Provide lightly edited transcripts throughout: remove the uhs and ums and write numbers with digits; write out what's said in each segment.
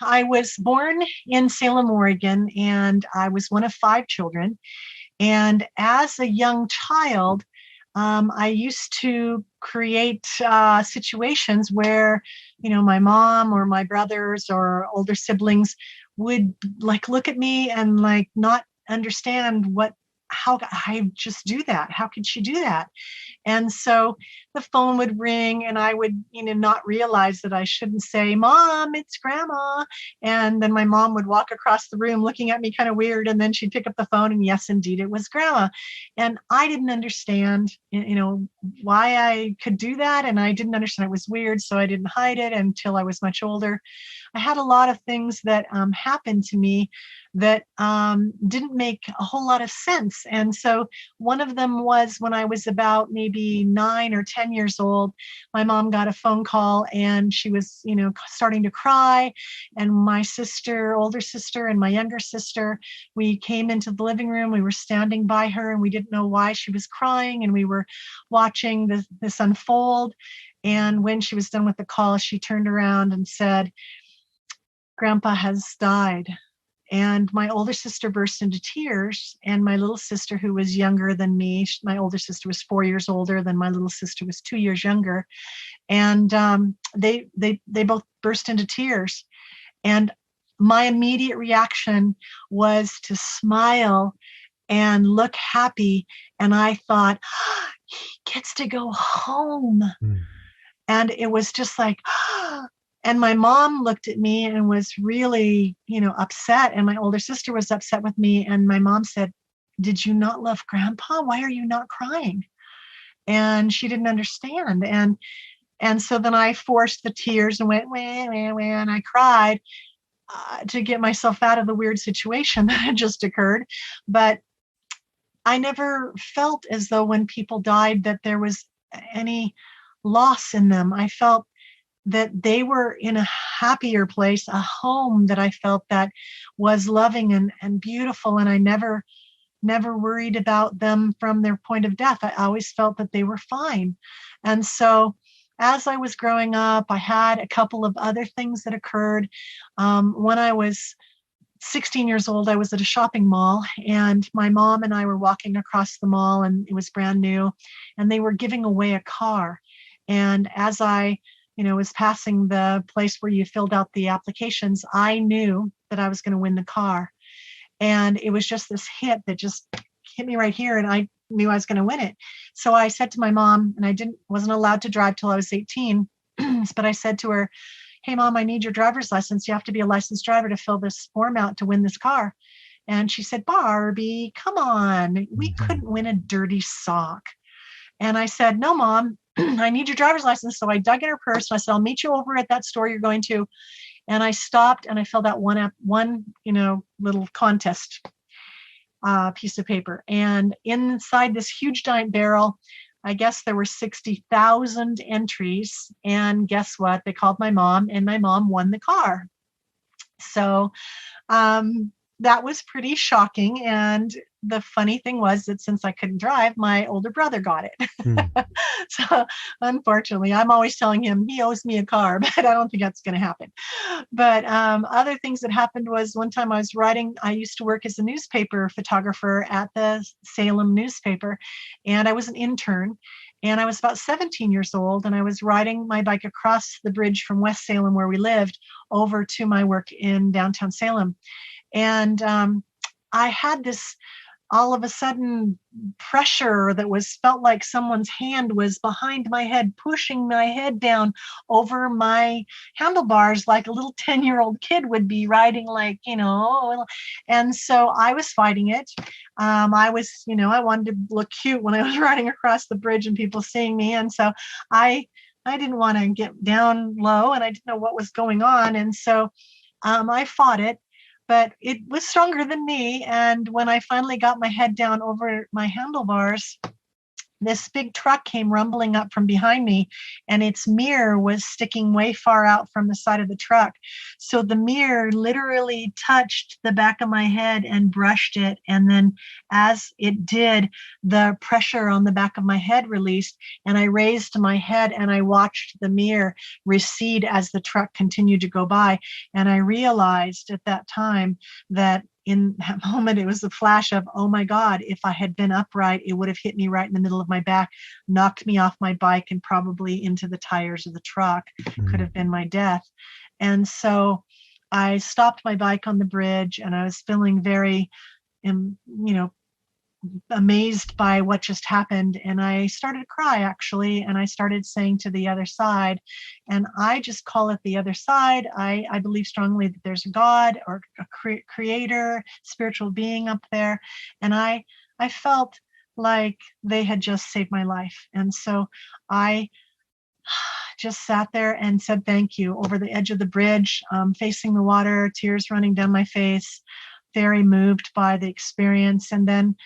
I was born in Salem, Oregon, and I was one of 5 children. And as a young child, I used to create situations where, my mom or my brothers or older siblings would like look at me and like not understand how I just do that. How could she do that? And so the phone would ring and I would, not realize that I shouldn't say, Mom, it's Grandma. And then my mom would walk across the room looking at me kind of weird. And then she'd pick up the phone and yes, indeed, it was Grandma. And I didn't understand, why I could do that. And I didn't understand it was weird. So I didn't hide it until I was much older. I had a lot of things that happened to me that didn't make a whole lot of sense. And so one of them was when I was about maybe 9 or 10 years old, my mom got a phone call and she was, starting to cry. And my sister, older sister, and my younger sister, we came into the living room. We were standing by her and we didn't know why she was crying. And we were watching this unfold. And when she was done with the call, she turned around and said, Grandpa has died. And my older sister burst into tears. And my little sister, who was younger than me, my older sister was 4 years older than my little sister was 2 years younger. And they both burst into tears. And my immediate reaction was to smile and look happy. And I thought, he gets to go home. Mm. And it was just like, and my mom looked at me and was really, upset. And my older sister was upset with me. And my mom said, did you not love Grandpa? Why are you not crying? And she didn't understand. And so then I forced the tears and went, wah, wah, wah, and I cried to get myself out of the weird situation that had just occurred. But I never felt as though when people died that there was any loss in them. I felt that they were in a happier place, a home that I felt that was loving and beautiful. And I never worried about them from their point of death. I always felt that they were fine. And so as I was growing up, I had a couple of other things that occurred. When I was 16 years old, I was at a shopping mall and my mom and I were walking across the mall and it was brand new and they were giving away a car. And as I was passing the place where you filled out the applications, I knew that I was going to win the car. And it was just this hit that just hit me right here. And I knew I was going to win it. So I said to my mom, and I wasn't allowed to drive till I was 18, but I said to her, hey, Mom, I need your driver's license. You have to be a licensed driver to fill this form out to win this car. And she said, Barbie, come on. We couldn't win a dirty sock. And I said, no, Mom, I need your driver's license. So I dug in her purse and I said, I'll meet you over at that store you're going to. And I stopped and I filled out one little contest piece of paper. And inside this huge giant barrel, I guess there were 60,000 entries. And guess what? They called my mom and my mom won the car. So that was pretty shocking. And the funny thing was that since I couldn't drive, my older brother got it. So unfortunately, I'm always telling him he owes me a car, but I don't think that's going to happen. But other things that happened was one time I used to work as a newspaper photographer at the Salem newspaper, and I was an intern. And I was about 17 years old, and I was riding my bike across the bridge from West Salem, where we lived, over to my work in downtown Salem. And I had this all of a sudden pressure that felt like someone's hand was behind my head, pushing my head down over my handlebars like a little 10-year-old kid would be riding, and so I was fighting it. I wanted to look cute when I was riding across the bridge and people seeing me. And so I didn't want to get down low and I didn't know what was going on. And so I fought it. But it was stronger than me. And when I finally got my head down over my handlebars, this big truck came rumbling up from behind me, and its mirror was sticking way far out from the side of the truck. So the mirror literally touched the back of my head and brushed it. And then as it did, the pressure on the back of my head released, and I raised my head and I watched the mirror recede as the truck continued to go by. And I realized at that time that in that moment, it was a flash of, oh my God, if I had been upright, it would have hit me right in the middle of my back, knocked me off my bike and probably into the tires of the truck. Could have been my death. And so I stopped my bike on the bridge, and I was feeling very, amazed by what just happened. And I started to cry, actually, and I started saying to the other side, and I just call it the other side. I believe strongly that there's a God or a creator, spiritual being up there. And I felt like they had just saved my life. And so I just sat there and said thank you over the edge of the bridge, facing the water, tears running down my face, very moved by the experience. And then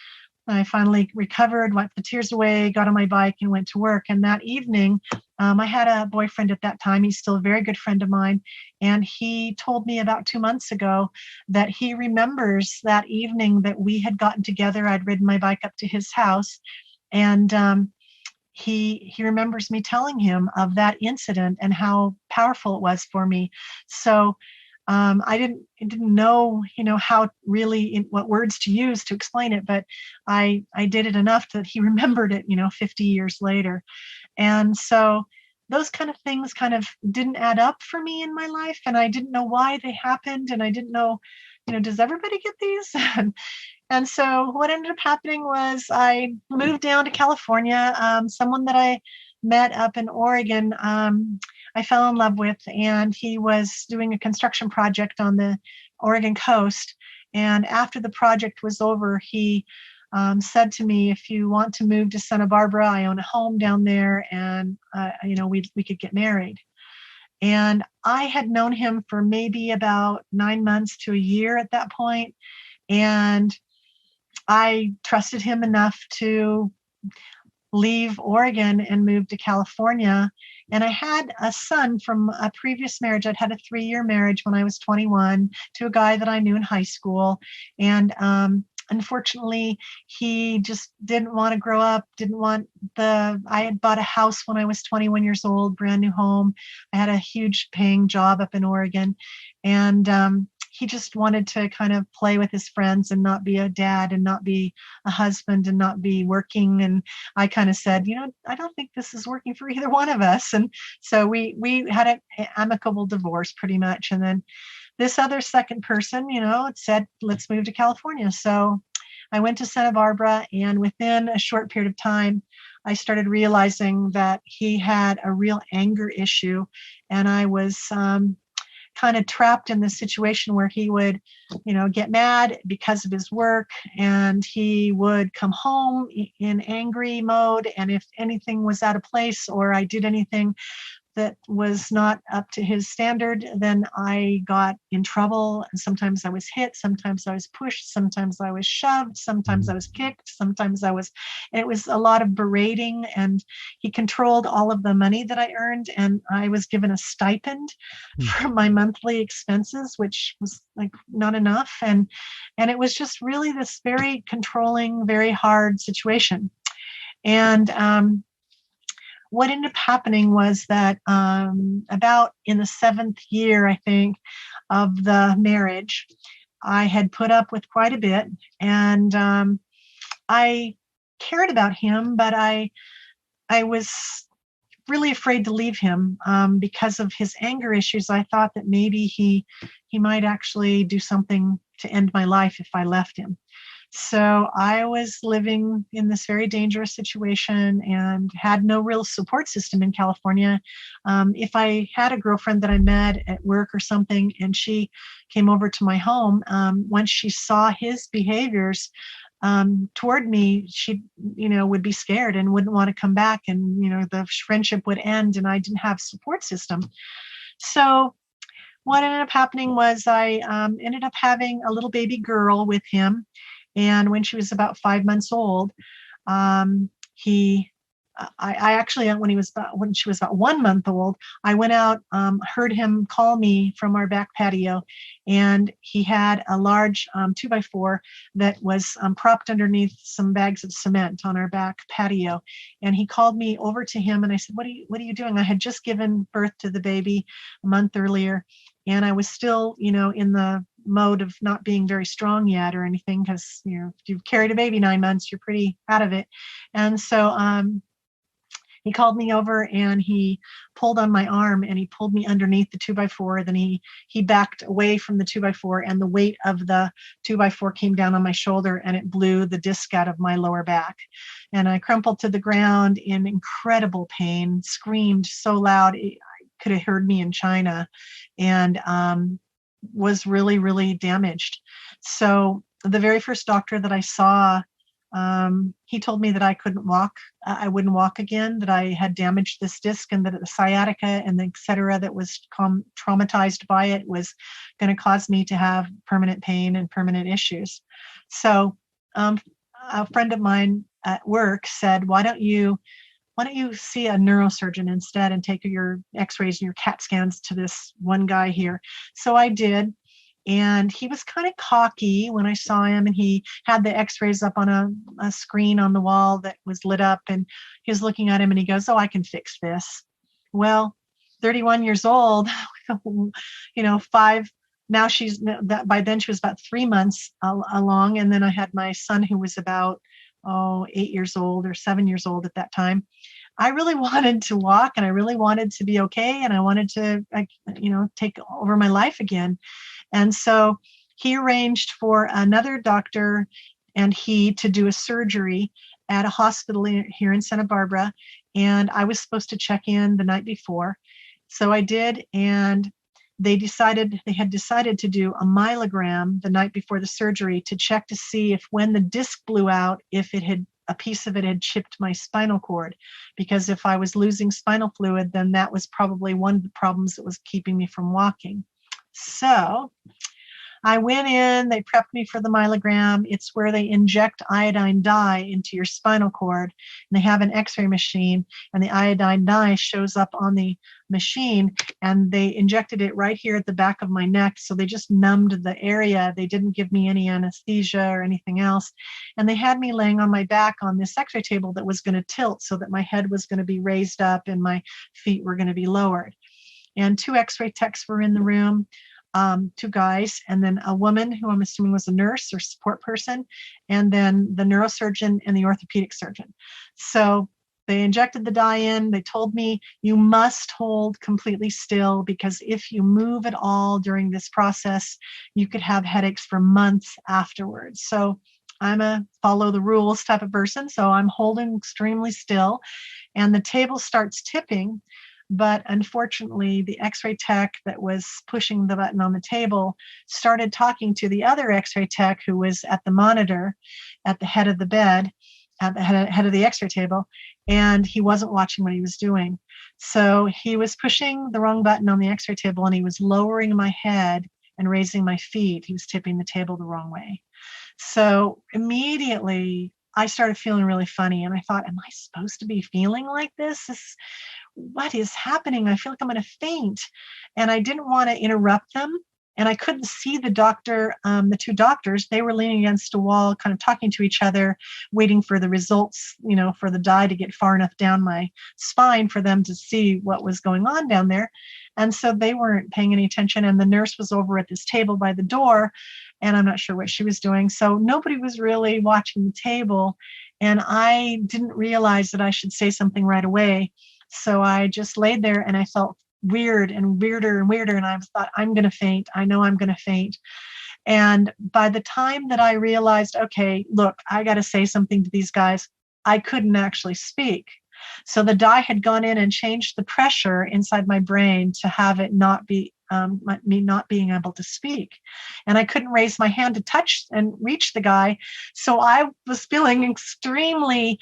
I finally recovered, wiped the tears away, got on my bike, and went to work. And that evening, I had a boyfriend at that time. He's still a very good friend of mine. And he told me about 2 months ago that he remembers that evening that we had gotten together. I'd ridden my bike up to his house. And he remembers me telling him of that incident and how powerful it was for me. So I didn't know, how really what words to use to explain it, but I did it enough that he remembered it, 50 years later. And so those kind of things kind of didn't add up for me in my life, and I didn't know why they happened, and I didn't know, does everybody get these? And so what ended up happening was I moved down to California. Someone that I met up in Oregon, I fell in love with, and he was doing a construction project on the Oregon coast. And after the project was over, he said to me, if you want to move to Santa Barbara, I own a home down there, and we could get married. And I had known him for maybe about 9 months to a year at that point, and I trusted him enough to leave Oregon and move to California. And I had a son from a previous marriage. I'd had a 3-year marriage when I was 21 to a guy that I knew in high school. And unfortunately, he just didn't want to grow up, I had bought a house when I was 21 years old, brand new home. I had a huge paying job up in Oregon. And he just wanted to kind of play with his friends and not be a dad and not be a husband and not be working. And I kind of said, I don't think this is working for either one of us. And so we had an amicable divorce pretty much. And then this other second person, said, let's move to California. So I went to Santa Barbara, and within a short period of time, I started realizing that he had a real anger issue. And I was kind of trapped in this situation where he would, get mad because of his work, and he would come home in angry mode. And if anything was out of place or I did anything that was not up to his standard, then I got in trouble. And sometimes I was hit, sometimes I was pushed, sometimes I was shoved, sometimes I was kicked, and it was a lot of berating. And he controlled all of the money that I earned, and I was given a stipend for my monthly expenses, which was like not enough. And it was just really this very controlling, very hard situation. And what ended up happening was that about in the 7th year, I think, of the marriage, I had put up with quite a bit, and I cared about him, but I was really afraid to leave him because of his anger issues. I thought that maybe he might actually do something to end my life if I left him. So I was living in this very dangerous situation and had no real support system in California. If I had a girlfriend that I met at work or something, and she came over to my home, once she saw his behaviors toward me, she, would be scared and wouldn't want to come back. And, the friendship would end, and I didn't have support system. So what ended up happening was I ended up having a little baby girl with him. And when she was about 5 months old, he I actually, when she was about 1 month old, I went out, heard him call me from our back patio, and he had a large 2x4 that was propped underneath some bags of cement on our back patio. And he called me over to him, and I said, what are you doing? I had just given birth to the baby a month earlier, and I was still, in the mode of not being very strong yet or anything, because, if you've carried a baby 9 months, you're pretty out of it. And so, he called me over and he pulled on my arm and he pulled me underneath the 2x4. Then he backed away from the 2x4, and the weight of the 2x4 came down on my shoulder and it blew the disc out of my lower back. And I crumpled to the ground in incredible pain, screamed so loud, I could have heard me in China, and was really, really damaged. So the very first doctor that I saw, he told me that I couldn't walk. I wouldn't walk again, that I had damaged this disc, and that the sciatica and the et cetera that was traumatized by it was going to cause me to have permanent pain and permanent issues. So a friend of mine at work said, why don't you see a neurosurgeon instead and take your x-rays and your CAT scans to this one guy here? So I did. And he was kind of cocky when I saw him, and he had the x-rays up on a screen on the wall that was lit up, and he was looking at him and he goes, oh, I can fix this. Well, 31 years old, now by then she was about 3 months along. And then I had my son, who was about, 8 years old or 7 years old at that time. I really wanted to walk, and I really wanted to be okay. And I wanted to, take over my life again. And so he arranged for another doctor and he to do a surgery at a hospital here in Santa Barbara. And I was supposed to check in the night before. So I did. And they had decided to do a myelogram the night before the surgery to check to see if, when the disc blew out, if a piece of it had chipped my spinal cord. Because if I was losing spinal fluid, then that was probably one of the problems that was keeping me from walking. So I went in, they prepped me for the myelogram. It's where they inject iodine dye into your spinal cord. And they have an x-ray machine, and the iodine dye shows up on the machine, and they injected it right here at the back of my neck. So they just numbed the area. They didn't give me any anesthesia or anything else. And they had me laying on my back on this x-ray table that was going to tilt so that my head was going to be raised up and my feet were going to be lowered. And 2 x-ray techs were in the room. 2 guys, and then a woman who I'm assuming was a nurse or support person, and then the neurosurgeon and the orthopedic surgeon. So they injected the dye in. They told me, you must hold completely still, because if you move at all during this process, you could have headaches for months afterwards. So I'm a follow the rules type of person. So I'm holding extremely still, and the table starts tipping. But unfortunately, the x-ray tech that was pushing the button on the table started talking to the other x-ray tech who was at the monitor at the head of the bed, at the head of the x-ray table, and he wasn't watching what he was doing. So he was pushing the wrong button on the x-ray table, and he was lowering my head and raising my feet. He was tipping the table the wrong way. So immediately I started feeling really funny, and I thought, am I supposed to be feeling like this? What is happening? I feel like I'm going to faint. And I didn't want to interrupt them. And I couldn't see the doctor, the 2 doctors. They were leaning against a wall, kind of talking to each other, waiting for the results, for the dye to get far enough down my spine for them to see what was going on down there. And so they weren't paying any attention. And the nurse was over at this table by the door, and I'm not sure what she was doing. So nobody was really watching the table. And I didn't realize that I should say something right away. So I just laid there, and I felt weird and weirder and weirder. And I thought, I'm going to faint. I know I'm going to faint. And by the time that I realized, okay, look, I got to say something to these guys, I couldn't actually speak. So the dye had gone in and changed the pressure inside my brain to have it not be me not being able to speak. And I couldn't raise my hand to touch and reach the guy. So I was feeling extremely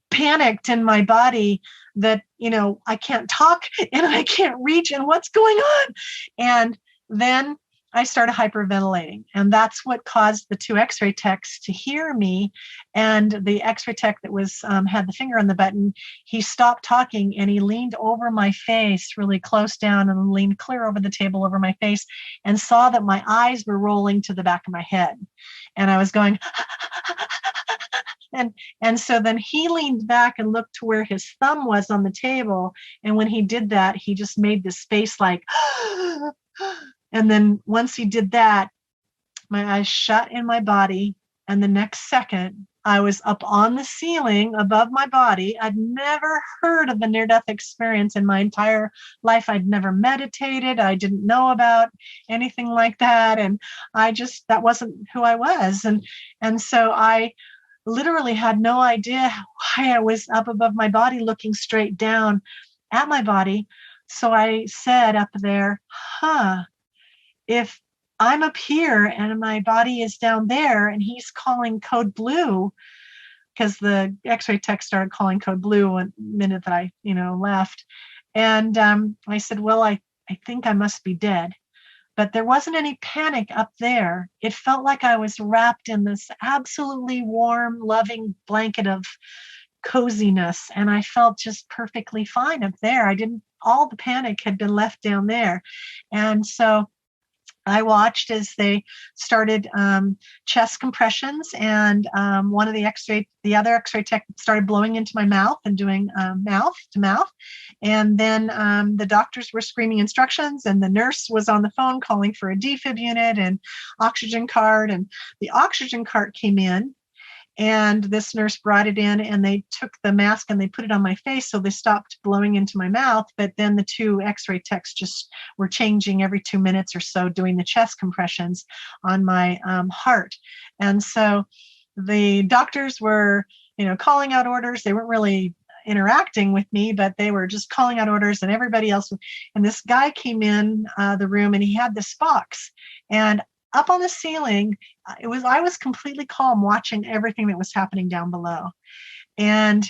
panicked in my body that, I can't talk and I can't reach, and what's going on? And then I started hyperventilating, and that's what caused the two X-ray techs to hear me. And the X-ray tech that was had the finger on the button, he stopped talking and he leaned over my face, really close down, and leaned clear over the table over my face, and saw that my eyes were rolling to the back of my head, and I was going. And so then he leaned back and looked to where his thumb was on the table, and when he did that, he just made this face like. And then once he did that, my eyes shut in my body, and the next second, I was up on the ceiling above my body. I'd never heard of a near-death experience in my entire life. I'd never meditated. I didn't know about anything like that, and that wasn't who I was. And so I literally had no idea why I was up above my body looking straight down at my body. So I said up there, if I'm up here and my body is down there and he's calling code blue, because the X-ray tech started calling code blue one minute that I, left. And I said, well, I think I must be dead. But there wasn't any panic up there. It felt like I was wrapped in this absolutely warm, loving blanket of coziness. And I felt just perfectly fine up there. All the panic had been left down there. And so I watched as they started chest compressions, and the other X-ray tech started blowing into my mouth and doing mouth to mouth. And then the doctors were screaming instructions, and the nurse was on the phone calling for a defib unit and oxygen cart. And the oxygen cart came in, and this nurse brought it in, and they took the mask and they put it on my face, so they stopped blowing into my mouth. But then the two X-ray techs just were changing every 2 minutes or so, doing the chest compressions on my heart. And so the doctors were, calling out orders. They weren't really interacting with me, but they were just calling out orders, and everybody else. And this guy came in the room, and he had this box, and up on the ceiling, I was completely calm watching everything that was happening down below. And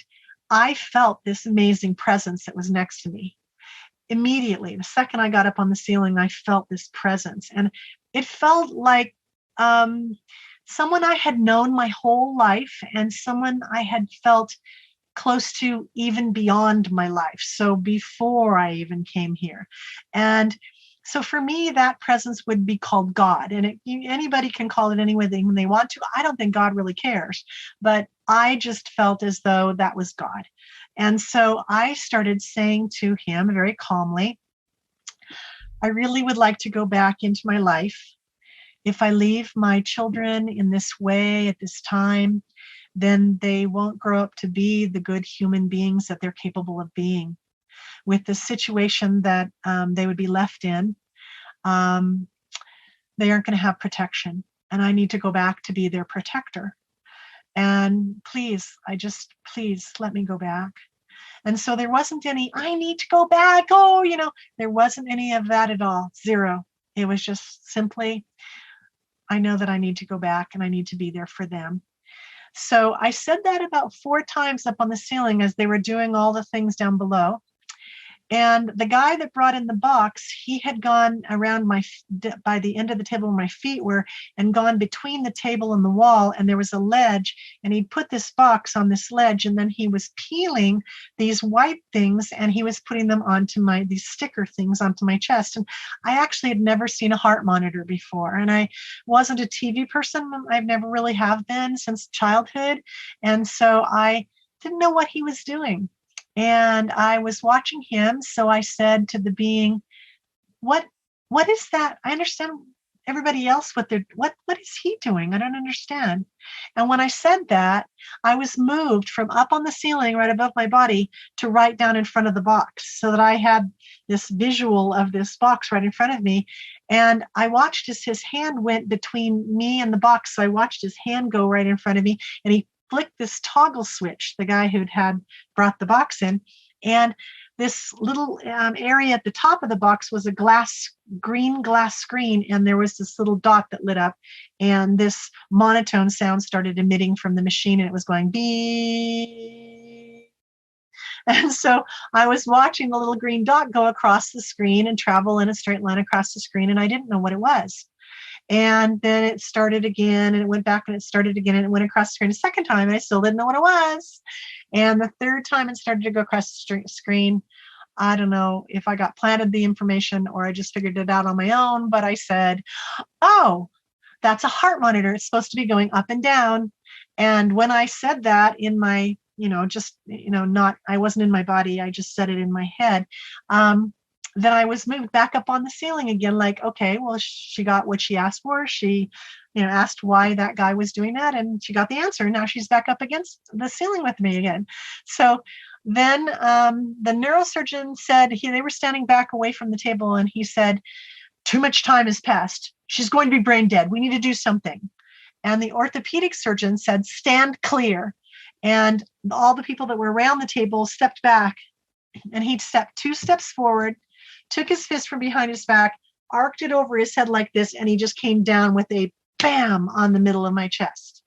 I felt this amazing presence that was next to me. Immediately, the second I got up on the ceiling, I felt this presence. And it felt like someone I had known my whole life, and someone I had felt close to even beyond my life. So before I even came here. And so for me, that presence would be called God. And anybody can call it any way they want to. I don't think God really cares. But I just felt as though that was God. And so I started saying to him very calmly, I really would like to go back into my life. If I leave my children in this way at this time, then they won't grow up to be the good human beings that they're capable of being. With the situation that they would be left in, they aren't going to have protection. And I need to go back to be their protector. And please let me go back. And so there wasn't any, I need to go back. There wasn't any of that at all. Zero. It was just simply, I know that I need to go back and I need to be there for them. So I said that about 4 times up on the ceiling as they were doing all the things down below. And the guy that brought in the box, he had gone around by the end of the table where my feet were, and gone between the table and the wall, and there was a ledge, and he put this box on this ledge, and then he was peeling these white things, and he was putting them onto these sticker things onto my chest. And I actually had never seen a heart monitor before, and I wasn't a TV person. I've never really have been since childhood, and so I didn't know what he was doing. And I was watching him, so I said to the being, what is that? I understand everybody else what is he doing? I don't understand. And when I said that, I was moved from up on the ceiling right above my body to right down in front of the box, so that I had this visual of this box right in front of me. And I watched as his hand went between me and the box. So I watched his hand go right in front of me, and he flicked this toggle switch, the guy who'd had brought the box in, and this little area at the top of the box was a green glass screen, and there was this little dot that lit up, and this monotone sound started emitting from the machine, and it was going beep. And so I was watching the little green dot go across the screen and travel in a straight line across the screen, and I didn't know what it was. And then it started again, and it went back, and it started again, and it went across the screen a second time, and I still didn't know what it was. And the third time it started to go across the screen. I don't know if I got planted the information or I just figured it out on my own, but I said, oh, that's a heart monitor. It's supposed to be going up and down. And when I said that in my, not, I wasn't in my body, I just said it in my head. Then I was moved back up on the ceiling again, like, okay, well, she got what she asked for. She, asked why that guy was doing that, and she got the answer. Now she's back up against the ceiling with me again. So then the neurosurgeon said, they were standing back away from the table, and he said, too much time has passed. She's going to be brain dead. We need to do something. And the orthopedic surgeon said, stand clear. And all the people that were around the table stepped back, and he stepped 2 steps forward, took his fist from behind his back, arced it over his head like this, and he just came down with a bam on the middle of my chest.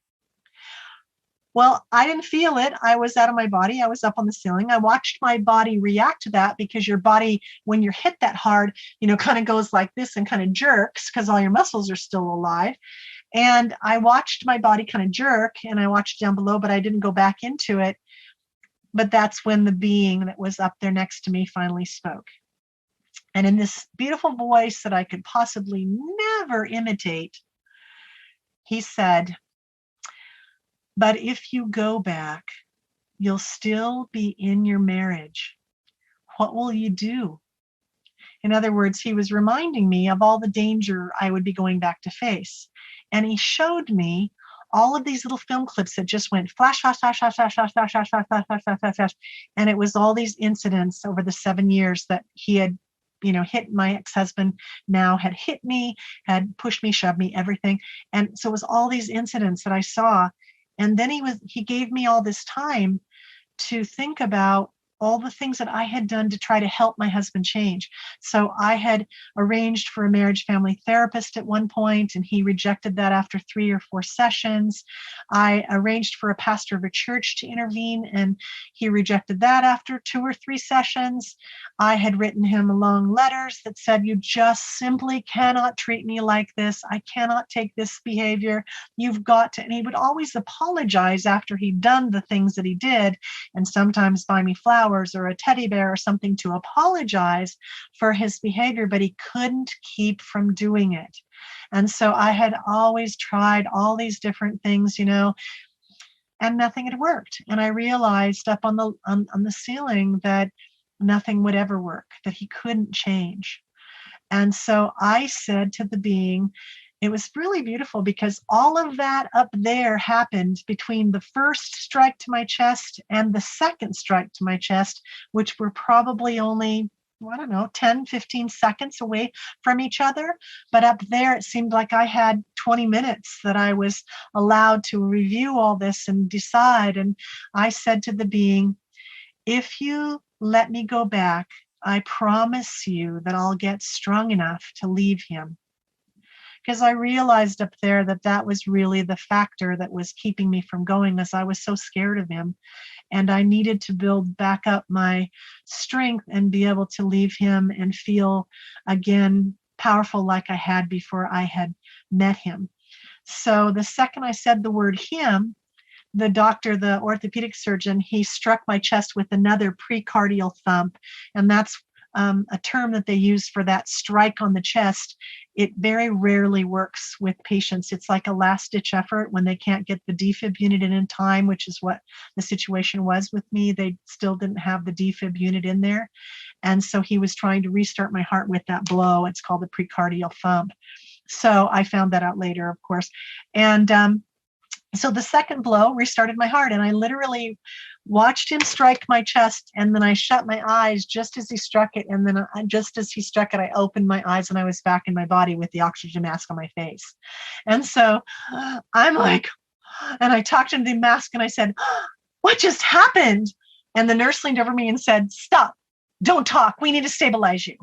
Well, I didn't feel it. I was out of my body. I was up on the ceiling. I watched my body react to that, because your body, when you're hit that hard, kind of goes like this and kind of jerks because all your muscles are still alive. And I watched my body kind of jerk, and I watched down below, but I didn't go back into it. But that's when the being that was up there next to me finally spoke. And in this beautiful voice that I could possibly never imitate, he said, but if you go back, you'll still be in your marriage. What will you do? In other words, he was reminding me of all the danger I would be going back to face. And he showed me all of these little film clips that just went flash, flash, flash, flash, flash, flash, flash, flash, flash, flash, flash, flash, flash, flash. And it was all these incidents over the 7 years that he had hit my ex-husband, now had hit me, had pushed me, shoved me, everything. And so it was all these incidents that I saw. And then he gave me all this time to think about all the things that I had done to try to help my husband change. So I had arranged for a marriage family therapist at one point, and he rejected that after 3 or 4 sessions. I arranged for a pastor of a church to intervene, and he rejected that after 2 or 3 sessions. I had written him long letters that said, you just simply cannot treat me like this. I cannot take this behavior. You've got to. And he would always apologize after he'd done the things that he did, and sometimes buy me flowers or a teddy bear or something to apologize for his behavior, but he couldn't keep from doing it. And so I had always tried all these different things, and nothing had worked. And I realized up on the ceiling that nothing would ever work, that he couldn't change. And so I said to the being, it was really beautiful, because all of that up there happened between the first strike to my chest and the second strike to my chest, which were probably only, 10, 15 seconds away from each other. But up there, it seemed like I had 20 minutes that I was allowed to review all this and decide. And I said to the being, if you let me go back, I promise you that I'll get strong enough to leave him. Because I realized up there that was really the factor that was keeping me from going, as I was so scared of him. And I needed to build back up my strength and be able to leave him and feel again powerful like I had before I had met him. So the second I said the word him, the doctor, the orthopedic surgeon, he struck my chest with another precardial thump. And that's a term that they use for that strike on the chest. It very rarely works with patients. It's like a last-ditch effort when they can't get the defib unit in time, which is what the situation was with me. They still didn't have the defib unit in there. And so he was trying to restart my heart with that blow. It's called the precardial thump. So I found that out later, of course. And so the second blow restarted my heart, and I literally watched him strike my chest, and then I shut my eyes just as he struck it, and then just as he struck it, I opened my eyes, and I was back in my body with the oxygen mask on my face. And so I'm like, and I talked into the mask, and I said, what just happened? And the nurse leaned over me and said, stop, don't talk, we need to stabilize you.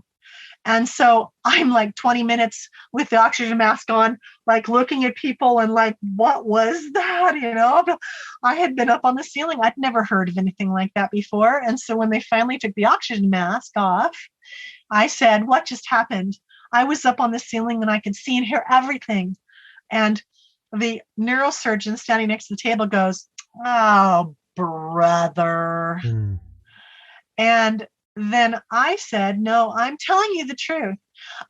And so I'm like 20 minutes with the oxygen mask on, like looking at people and like, what was that? I had been up on the ceiling. I'd never heard of anything like that before. And so when they finally took the oxygen mask off, I said, what just happened? I was up on the ceiling and I could see and hear everything. And the neurosurgeon standing next to the table goes, "Oh, brother." Mm. And then I said, "No, I'm telling you the truth.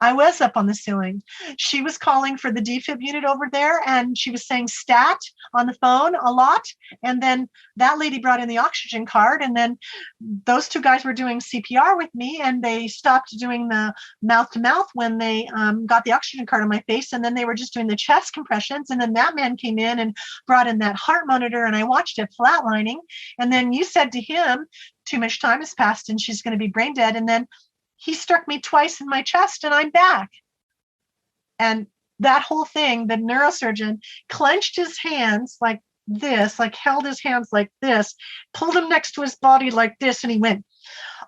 I was up on the ceiling. She was calling for the defib unit over there, and she was saying stat on the phone a lot. And then that lady brought in the oxygen card, and then those two guys were doing CPR with me, and they stopped doing the mouth to mouth when they got the oxygen card on my face, and then they were just doing the chest compressions. And then that man came in and brought in that heart monitor, and I watched it flatlining. And then you said to him, too much time has passed, and she's going to be brain dead. And then he struck me twice in my chest and I'm back." And that whole thing, the neurosurgeon clenched his hands like this, like held his hands like this, pulled him next to his body like this, and he went,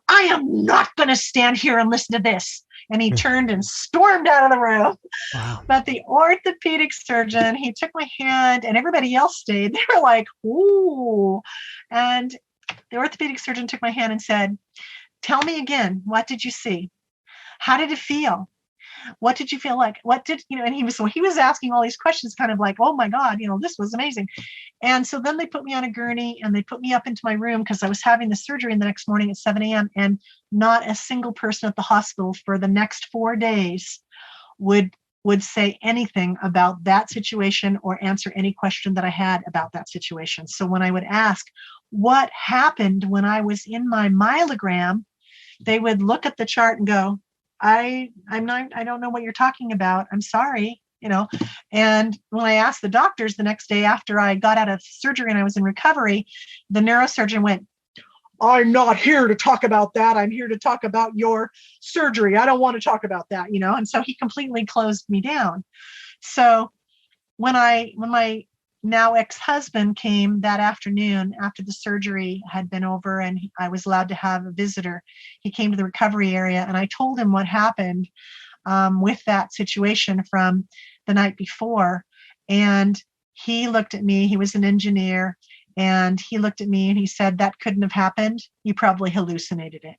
"I am not going to stand here and listen to this." And he turned and stormed out of the room. Wow. But the orthopedic surgeon, he took my hand and everybody else stayed. They were like, "Ooh." And the orthopedic surgeon took my hand and said, "Tell me again, what did you see? How did it feel? What did you feel like? What did, and he was asking all these questions kind of like, oh my God, this was amazing." And so then they put me on a gurney and they put me up into my room because I was having the surgery the next morning at 7 a.m. And not a single person at the hospital for the next 4 days would say anything about that situation or answer any question that I had about that situation. So when I would ask what happened when I was in my myelogram, they would look at the chart and go, I don't know what you're talking about. I'm sorry, And when I asked the doctors the next day after I got out of surgery and I was in recovery, the neurosurgeon went, "I'm not here to talk about that. I'm here to talk about your surgery. I don't want to talk about that," And so he completely closed me down. So when my now ex-husband came that afternoon after the surgery had been over and I was allowed to have a visitor, he came to the recovery area and I told him what happened with that situation from the night before. And he looked at me, he was an engineer, and he looked at me and he said, "That couldn't have happened. You probably hallucinated it."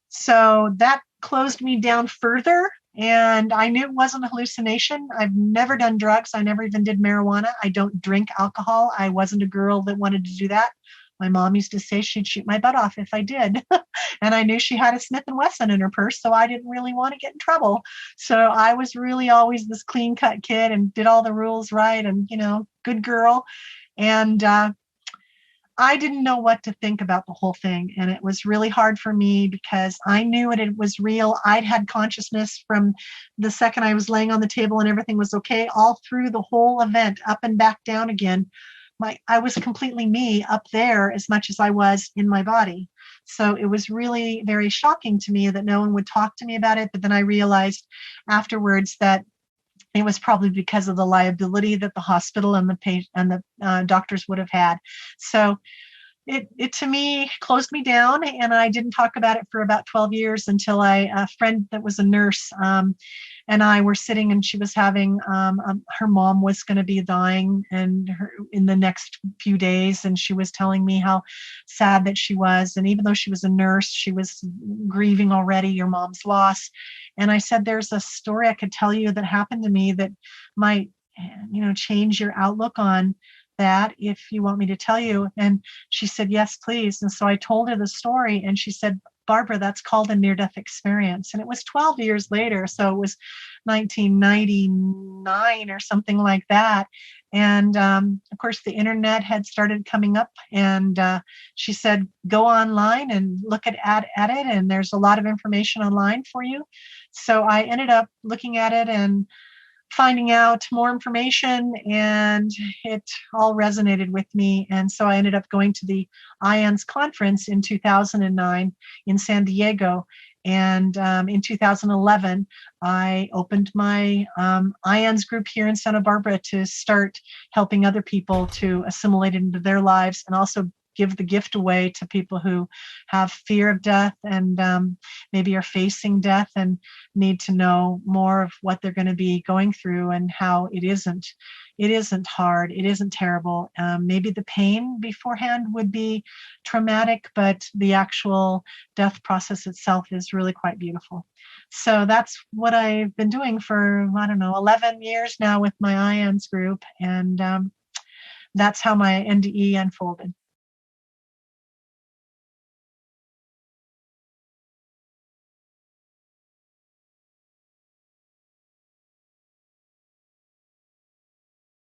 So that closed me down further. And I knew it wasn't a hallucination. I've never done drugs. I never even did marijuana. I don't drink alcohol. I wasn't a girl that wanted to do that. My mom used to say she'd shoot my butt off if I did. And I knew she had a Smith & Wesson in her purse, so I didn't really want to get in trouble. So I was really always this clean-cut kid and did all the rules right and, good girl. And I didn't know what to think about the whole thing. And it was really hard for me because I knew it was real. I'd had consciousness from the second I was laying on the table and everything was okay, all through the whole event, up and back down again. I was completely me up there as much as I was in my body. So it was really very shocking to me that no one would talk to me about it. But then I realized afterwards that it was probably because of the liability that the hospital and the patient and the doctors would have had. So it to me closed me down, and I didn't talk about it for about 12 years until a friend that was a nurse and I were sitting, and she was having her mom was going to be dying in the next few days, and she was telling me how sad that she was, and even though she was a nurse, she was grieving already your mom's loss. And I said, "There's a story I could tell you that happened to me that might change your outlook on that if you want me to tell you." And she said, "Yes, please." And so I told her the story, and she said, "Barbara, that's called a near-death experience." And it was 12 years later, so it was 1999 or something like that. And of course, the internet had started coming up, and she said, "Go online and look at it, and there's a lot of information online for you." So I ended up looking at it and finding out more information, and it all resonated with me. And so I ended up going to the IANDS conference in 2009 in San Diego. And in 2011, I opened my IANDS group here in Santa Barbara to start helping other people to assimilate it into their lives and also give the gift away to people who have fear of death and maybe are facing death and need to know more of what they're going to be going through and how it isn't hard, it isn't terrible. Maybe the pain beforehand would be traumatic, but the actual death process itself is really quite beautiful. So that's what I've been doing for, I don't know, 11 years now with my IANDS group. And that's how my NDE unfolded.